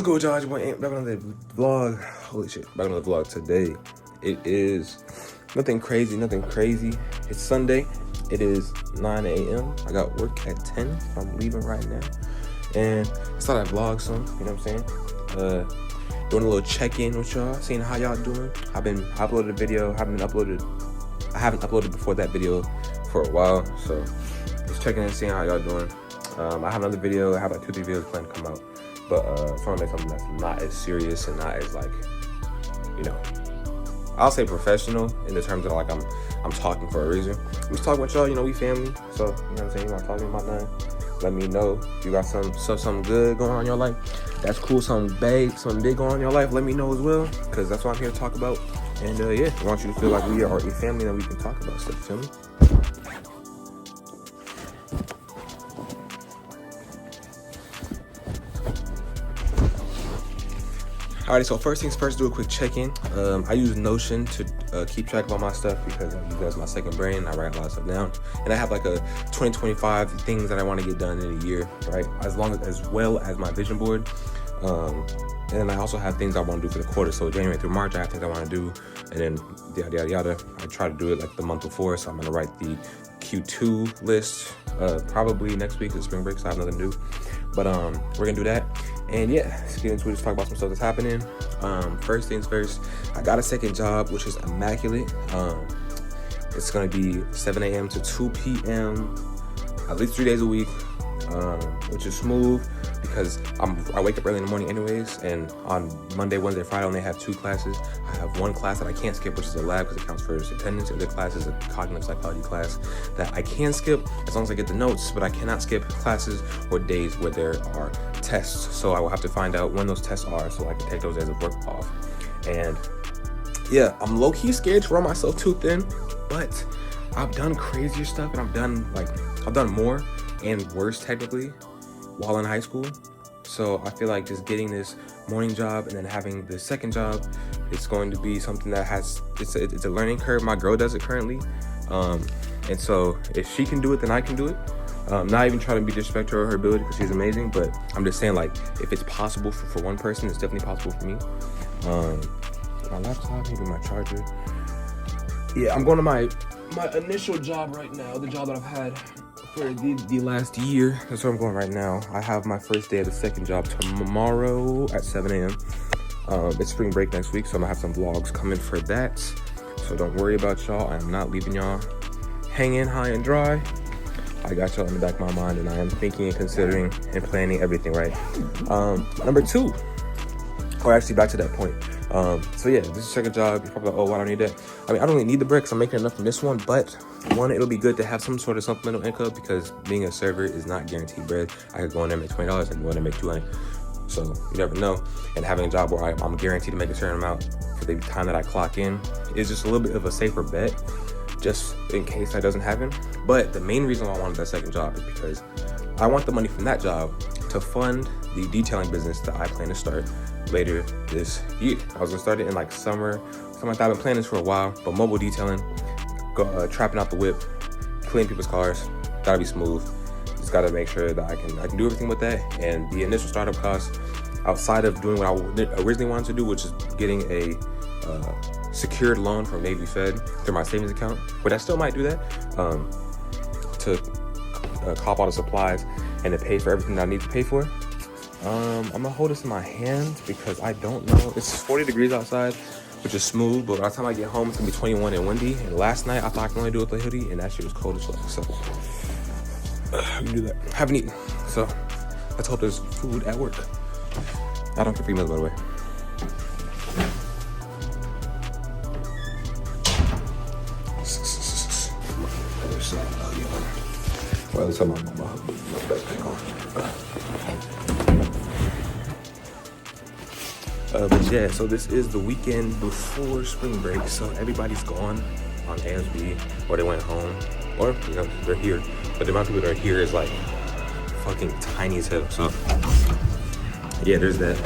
good with y'all? It's your boy Ant, back on the vlog. Holy shit, back on the vlog today. It is nothing crazy. It's Sunday. It is 9 a.m. I got work at 10. I'm leaving right now. And I thought I'd vlog some, you know what I'm saying? Doing a little check-in with y'all, seeing how y'all doing. I uploaded a video, I haven't uploaded before that video for a while, so just checking in, seeing how y'all doing. I have another video, I have like 2-3 videos planned to come out, but I just want to make something that's not as serious and not as like, you know, I'll say professional in the terms of like I'm talking for a reason. I'm just talking with y'all, you know, we family, so you know what I'm saying, you're not talking about nothing. Let me know if you got something good going on in your life. That's cool, something big going on in your life. Let me know as well, because that's what I'm here to talk about. And yeah, I want you to feel like we are a family and we can talk about stuff, feel me? Alrighty, so first things first, do a quick check-in. I use Notion to keep track of all my stuff because I use that as my second brain. I write a lot of stuff down. And I have like a 2025 things that I want to get done in a year, right? As well as my vision board. And then I also have things I want to do for the quarter. So January through March, I have things I want to do. And then yada, yada, yada. I try to do it like the month before. So I'm going to write the Q2 list probably next week. It's spring break, so I have nothing to do. But we're going to do that. And yeah, let's get into it, just talk about some stuff that's happening. First things first, I got a second job, which is immaculate. It's gonna be 7 a.m. to 2 p.m. at least 3 days a week, which is smooth because I wake up early in the morning anyways, and on Monday, Wednesday, Friday, I only have 2 classes. I have one class that I can't skip, which is a lab because it counts for attendance. The other class is a cognitive psychology class that I can skip as long as I get the notes, but I cannot skip classes or days where there are tests. So I will have to find out when those tests are so I can take those days of work off. And yeah, I'm low-key scared to run myself too thin, but I've done crazier stuff and I've done more and worse technically while in high school. So I feel like just getting this morning job and then having the second job, it's going to be something that it's a learning curve. My girl does it currently. And so if she can do it, then I can do it. Not even trying to be disrespectful of her ability because she's amazing, but I'm just saying, like, if it's possible for one person, it's definitely possible for me. My laptop, maybe my charger. Yeah, I'm going to my initial job right now, the job that I've had for the last year. That's where I'm going right now. I have my first day of the second job tomorrow at 7 a.m. It's spring break next week, so I'm gonna have some vlogs coming for that. So don't worry about y'all. I am not leaving y'all hanging high and dry. I got y'all in the back of my mind, and I am thinking and considering and planning everything right. Number 2, or actually back to that point. So yeah, this is a second job. You're probably like, oh, why don't I need that? I mean, I don't really need the break because I'm making enough from this one, but one, it'll be good to have some sort of supplemental income because being a server is not guaranteed bread. I could go in there and make $20 and go in there and make $200. So you never know. And having a job where I'm guaranteed to make a certain amount for the time that I clock in is just a little bit of a safer bet, just in case that doesn't happen. But the main reason why I wanted that second job is because I want the money from that job to fund the detailing business that I plan to start later this year. I was gonna start it in like summer, something like that. I've been planning this for a while, but mobile detailing, trapping out the whip, cleaning people's cars, gotta be smooth. Just gotta make sure that I can do everything with that. And the initial startup cost, outside of doing what I originally wanted to do, which is getting a secured loan from Navy Fed through my savings account, but I still might do that to cop all the supplies and to pay for everything that I need to pay for. I'm gonna hold this in my hand because I don't know. It's 40 degrees outside, which is smooth, but by the time I get home, it's gonna be 21 and windy. And last night, I thought I could only do it with a hoodie, and that shit was cold as fuck. So I can do that. I haven't eaten, so let's hope there's food at work. I don't get free meals, by the way. Well, let's have my backpack on. But yeah, so this is the weekend before spring break, so everybody's gone on ASB, or they went home, or, you know, they're here. But the amount of people that are here is like fucking tiny as hell, so yeah, there's that.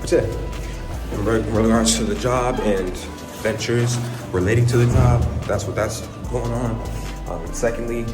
But yeah, in regards to the job and ventures relating to the job, that's going on. Secondly,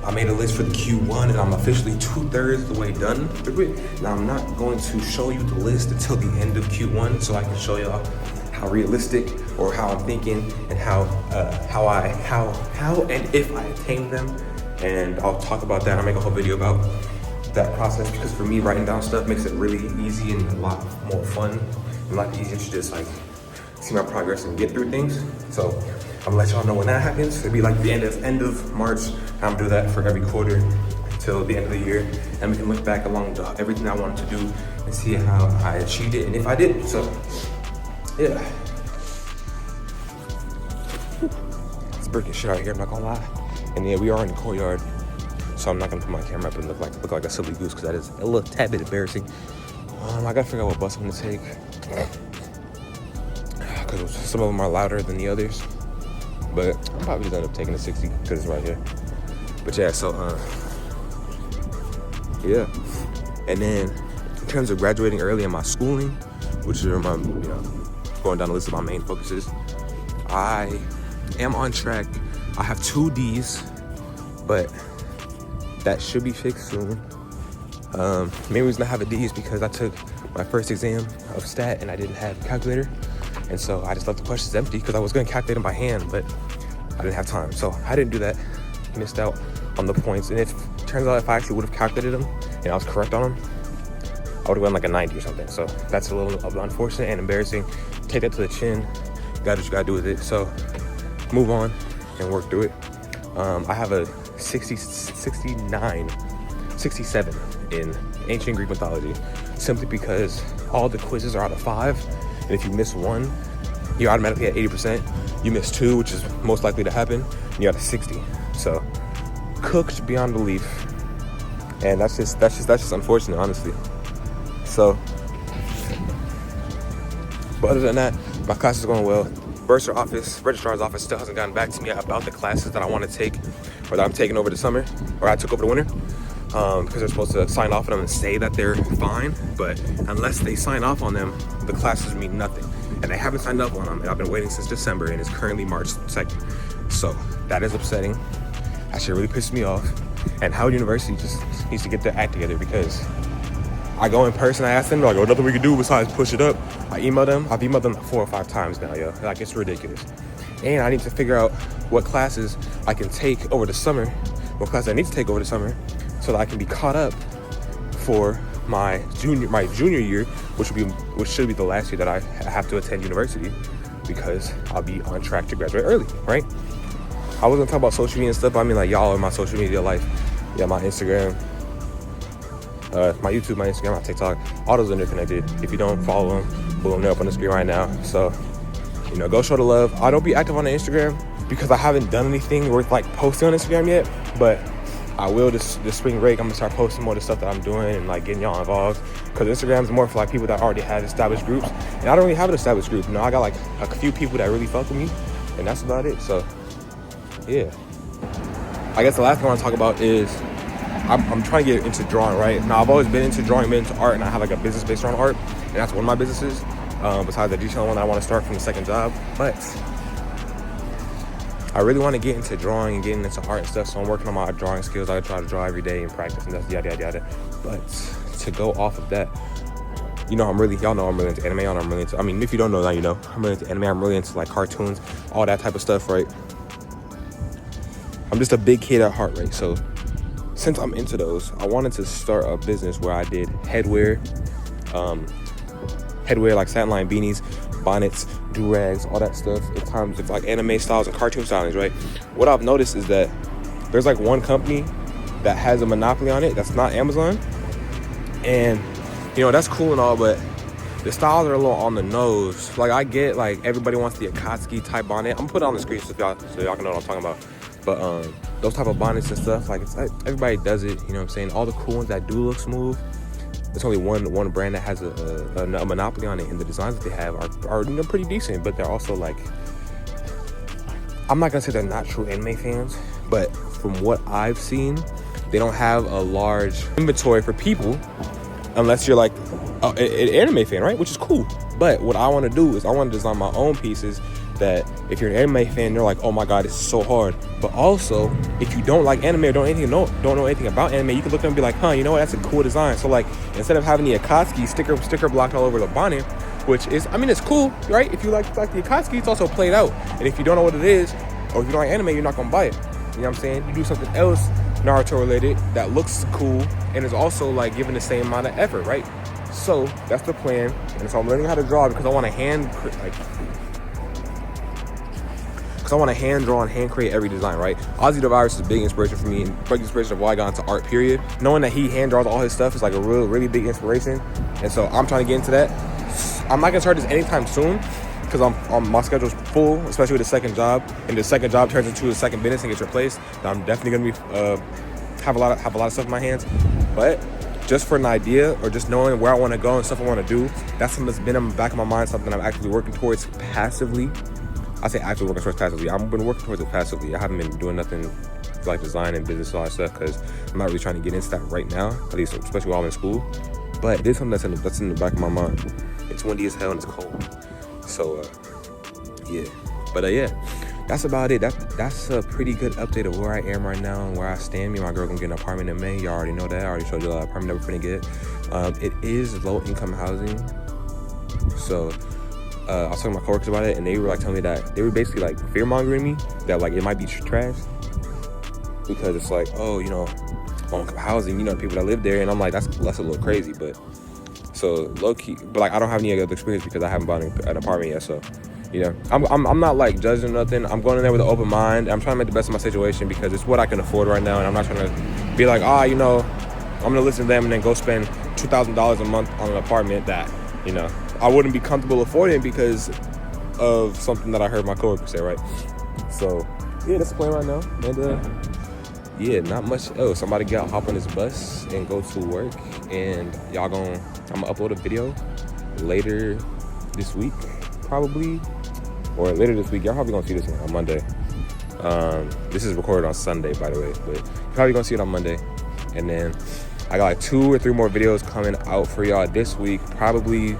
I made a list for the Q1 and I'm officially 2/3 the way done with it. Now I'm not going to show you the list until the end of Q1 so I can show y'all how realistic or how I'm thinking and how and if I attain them. And I'll talk about that. I'll make a whole video about that process, because for me, writing down stuff makes it really easy and a lot more fun and a lot easier to just like see my progress and get through things. So I'm gonna let y'all know when that happens. It'll be like the end of March. I'm gonna do that for every quarter until the end of the year, and we can look back along to everything I wanted to do and see how I achieved it and if I did. So yeah, it's breaking shit out here, I'm not gonna lie. And yeah, we are in the courtyard, so I'm not gonna put my camera up and look like a silly goose, because that is a little tad bit embarrassing. I gotta figure out what bus I'm gonna take, because some of them are louder than the others. But I'm probably just end up taking the 60 because it's right here. But yeah, so yeah. And then in terms of graduating early in my schooling, which are my, going down the list of my main focuses, I am on track. I have 2 D's, but that should be fixed soon. Main reason I have a D is because I took my first exam of stat and I didn't have a calculator. And so I just left the questions empty because I was going to calculate them by hand, but I didn't have time. So I didn't do that. Missed out on the points. And it turns out if I actually would have calculated them and I was correct on them, I would have gotten like a 90 or something. So that's a little unfortunate and embarrassing. Take that to the chin. Got what you got to do with it. So move on and work through it. I have a 67 in ancient Greek mythology, simply because all the quizzes are out of 5. And if you miss one, you're automatically at 80%. You miss 2, which is most likely to happen, and you're at a 60. So cooked beyond belief. And that's just unfortunate, honestly. So, but other than that, my class is going well. Registrar's office still hasn't gotten back to me about the classes that I want to take, or that I'm taking over the summer, or I took over the winter. Because they're supposed to sign off on them and say that they're fine, but unless they sign off on them, the classes mean nothing. And they haven't signed up on them, and I've been waiting since December, and it's currently March 2nd. So that is upsetting. That shit really pissed me off. And Howard University just needs to get their act together, because I go in person, I ask them, like, oh, nothing we can do besides push it up. I've emailed them like 4 or 5 times now, yo. Like, it's ridiculous. And I need to figure out what classes I can take over the summer, what classes I need to take over the summer, so that I can be caught up for my junior year, which should be the last year that I have to attend university, because I'll be on track to graduate early, right? I was gonna talk about social media and stuff, but I mean, like, y'all in my social media life. Yeah, my Instagram, my YouTube, my Instagram, my TikTok, all those are interconnected. If you don't follow them, boom, they're up on the screen right now. So, go show the love. I don't be active on the Instagram because I haven't done anything worth like posting on Instagram yet, but I will this spring break. I'm gonna start posting more of the stuff that I'm doing and like getting y'all involved, because Instagram is more for like people that already have established groups, and I don't really have an established group. I got like a few people that really fuck with me, and that's about it. So yeah, I guess the last thing I want to talk about is I'm trying to get into drawing, right? Now I've always been into drawing, been into art, and I have like a business based around art, and that's one of my businesses, besides the detailing one that I want to start from the second job. But I really want to get into drawing and getting into art and stuff, so I'm working on my drawing skills. I try to draw every day and practice and that's yada yada yada. But to go off of that, y'all know I'm really into anime. I'm really into, if you don't know, now you know. I'm really into anime. I'm really into like cartoons, all that type of stuff, right? I'm just a big kid at heart, right? So since I'm into those, I wanted to start a business where I did headwear like satin line beanies, bonnets, do-rags, all that stuff in terms of like anime styles and cartoon stylings, right? What I've noticed is that there's like one company that has a monopoly on it that's not Amazon. And that's cool and all, but the styles are a little on the nose. Like, I get like everybody wants the Akatsuki type bonnet. I'm gonna put it on the screen so y'all can know what I'm talking about. But those type of bonnets and stuff, like, it's like everybody does it, you know what I'm saying? All the cool ones that do look smooth, there's only one brand that has a monopoly on it, and the designs that they have are pretty decent, but they're also like, I'm not gonna say they're not true anime fans, but from what I've seen, they don't have a large inventory for people unless you're like an anime fan, right? Which is cool. But what I want to do is I want to design my own pieces that if you're an anime fan, you're like, oh my god, this is so hard. But also, if you don't like anime or don't know anything about anime, you can look at them and be like, huh, you know what, that's a cool design. So like, instead of having the Akatsuki sticker blocked all over the bonnet, which is, I mean, it's cool, right? If you like the Akatsuki, it's also played out. And if you don't know what it is, or if you don't like anime, you're not gonna buy it. You know what I'm saying? You do something else Naruto related that looks cool and is also like giving the same amount of effort, right? So that's the plan. And so I'm learning how to draw because I want to hand draw and hand create every design, right? Ozzy the Virus is a big inspiration for me, and big inspiration of why I got into art, period. Knowing that he hand draws all his stuff is like a really big inspiration. And so I'm trying to get into that. I'm not gonna start this anytime soon because my schedule's full, especially with the second job. And the second job turns into a second business and gets replaced. I'm definitely gonna be have a lot of stuff in my hands. But just for an idea or just knowing where I want to go and stuff I want to do, that's something that's been in the back of my mind, something I'm actually working towards passively. I say actually working towards passively. I've been working towards it passively. I haven't been doing nothing like design and business and all that stuff because I'm not really trying to get into that right now, at least especially while I'm in school. But it is something that's in the back of my mind. It's windy as hell and it's cold. So yeah. But yeah, that's about it. That's a pretty good update of where I am right now and where I stand. Me and my girl gonna get an apartment in May. Y'all already know that. I already showed you the apartment that we're finna get. It is low income housing. So I was talking to my coworkers about it, and they were like telling me that they were basically like fear mongering me that like it might be trash because it's like, oh, you know, low income housing, you know, the people that live there, and I'm like, that's a little crazy, but so low key, but like I don't have any other experience because I haven't bought an apartment yet, so. You know, I'm not like judging nothing. I'm going in there with an open mind. I'm trying to make the best of my situation because it's what I can afford right now, and I'm not trying to be like, you know, I'm gonna listen to them and then go spend $2,000 a month on an apartment that, you know, I wouldn't be comfortable affording because of something that I heard my coworker say, right? So yeah, that's the plan right now, and yeah, not much else. Somebody hop on this bus and go to work, and I'm gonna upload a video later this week, probably. Or later this week. Y'all probably gonna see this on Monday. This is recorded on Sunday, by the way, but you're probably gonna see it on Monday. And then I got like 2 or 3 more videos coming out for y'all this week. Probably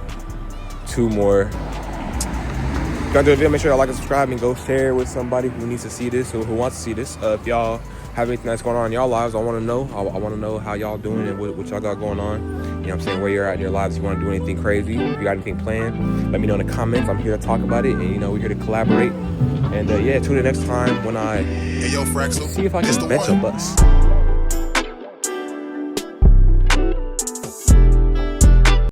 2 more. If y'all do the video, make sure y'all like and subscribe and go share with somebody who needs to see this or who wants to see this. If y'all have anything that's going on in y'all lives, I want to know. I want to know how y'all doing and what y'all got going on. You know what I'm saying? Where you're at in your lives. If you want to do anything crazy, if you got anything planned, let me know in the comments. I'm here to talk about it, and you know, we're here to collaborate. And yeah, tune in next time when I see if I can bet your bus.